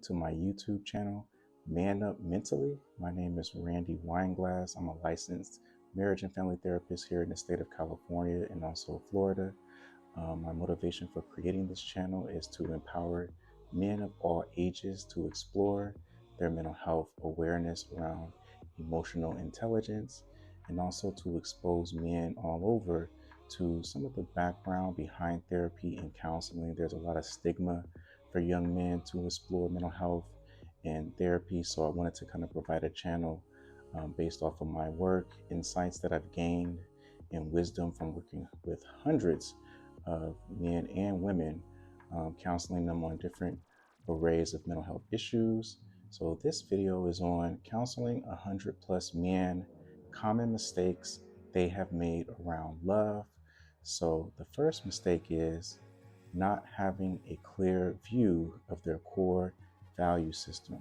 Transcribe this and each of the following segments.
to my YouTube channel, Man Up Mentally. My name is Randy Weinglass. I'm a licensed marriage and family therapist here in the state of California and also Florida. My motivation for creating this channel is to empower men of all ages to explore their mental health awareness around emotional intelligence, and also to expose men all over to some of the background behind therapy and counseling. There's a lot of stigma for young men to explore mental health and therapy, so I wanted to kind of provide a channel based off of my work, insights that I've gained, and wisdom from working with hundreds of men and women, counseling them on different arrays of mental health issues. So this video is on counseling 100 plus men, common mistakes they have made around love. So the first mistake is not having a clear view of their core value system.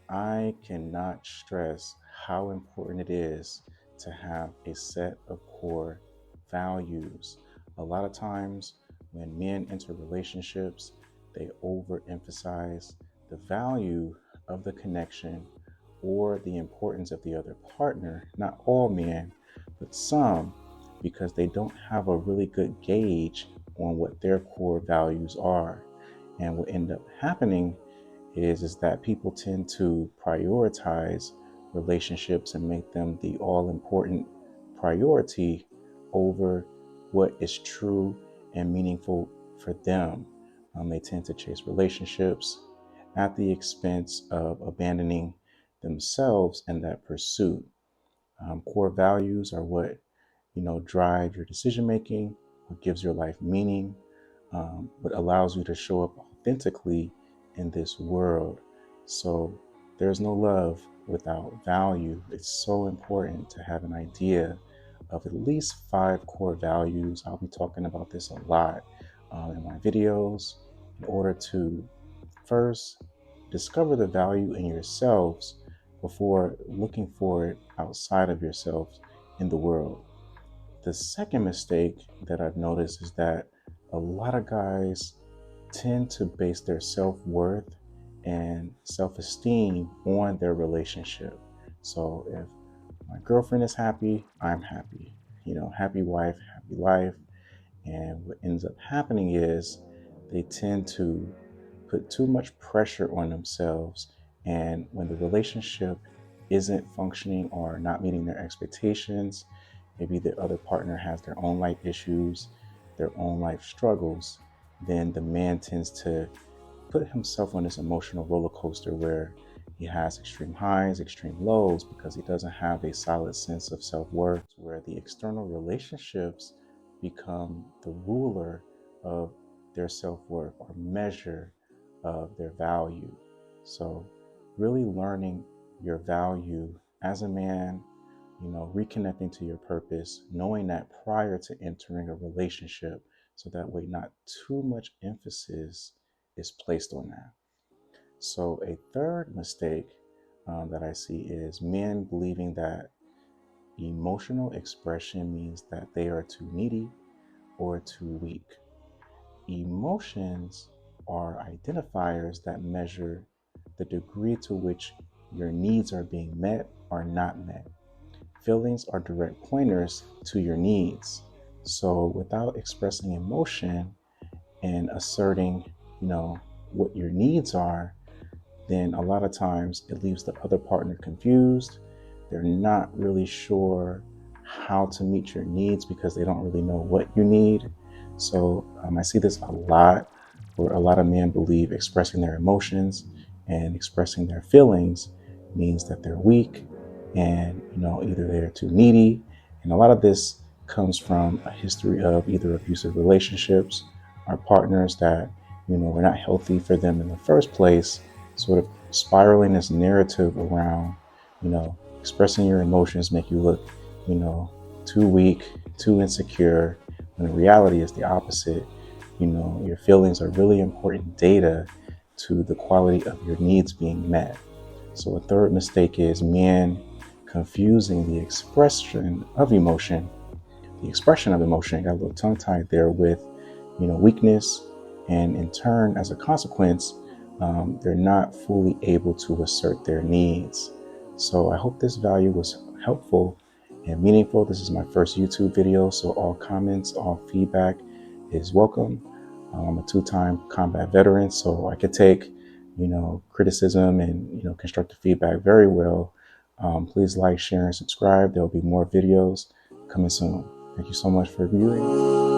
I cannot stress how important it is to have a set of core values. A lot of times when men enter relationships, they overemphasize the value of the connection or the importance of the other partner. Not all men, but some, because they don't have a really good gauge on what their core values are. And what end up happening is that people tend to prioritize relationships and make them the all-important priority over what is true and meaningful for them. They tend to chase relationships at the expense of abandoning themselves in that pursuit. Core values are what drive your decision making, what gives your life meaning, what allows you to show up authentically in this world. So there's no love without value. It's so important to have an idea of at least 5 core values. I'll be talking about this a lot in my videos in order to first discover the value in yourselves before looking for it outside of yourselves in the world. The second mistake that I've noticed is that a lot of guys tend to base their self-worth and self-esteem on their relationship. So if my girlfriend is happy, I'm happy. Happy wife, happy life. And what ends up happening is they tend to put too much pressure on themselves. And when the relationship isn't functioning or not meeting their expectations, maybe the other partner has their own life issues, their own life struggles, then the man tends to put himself on this emotional roller coaster where he has extreme highs, extreme lows, because he doesn't have a solid sense of self-worth, where the external relationships become the ruler of their self-worth or measure of their value. So really learning your value as a man, reconnecting to your purpose, knowing that prior to entering a relationship, so that way not too much emphasis is placed on that. So a third mistake that I see is men believing that emotional expression means that they are too needy or too weak. Emotions are identifiers that measure the degree to which your needs are being met or not met. Feelings are direct pointers to your needs. So without expressing emotion and asserting, what your needs are, then a lot of times it leaves the other partner confused. They're not really sure how to meet your needs because they don't really know what you need. So I see this a lot, where a lot of men believe expressing their emotions and expressing their feelings means that they're weak and, either they're too needy. And a lot of this comes from a history of either abusive relationships or partners that, were not healthy for them in the first place, sort of spiraling this narrative around, expressing your emotions make you look, too weak, too insecure, when the reality is the opposite. Your feelings are really important data to the quality of your needs being met. So a third mistake is men confusing the expression of emotion, got a little tongue tied there, with, weakness. And in turn, as a consequence, they're not fully able to assert their needs. So I hope this value was helpful and meaningful. This is my first YouTube video, so all comments, all feedback is welcome. I'm a two-time combat veteran, so I could take, criticism and, constructive feedback very well. Please like, share, and subscribe. There'll be more videos coming soon. Thank you so much for viewing.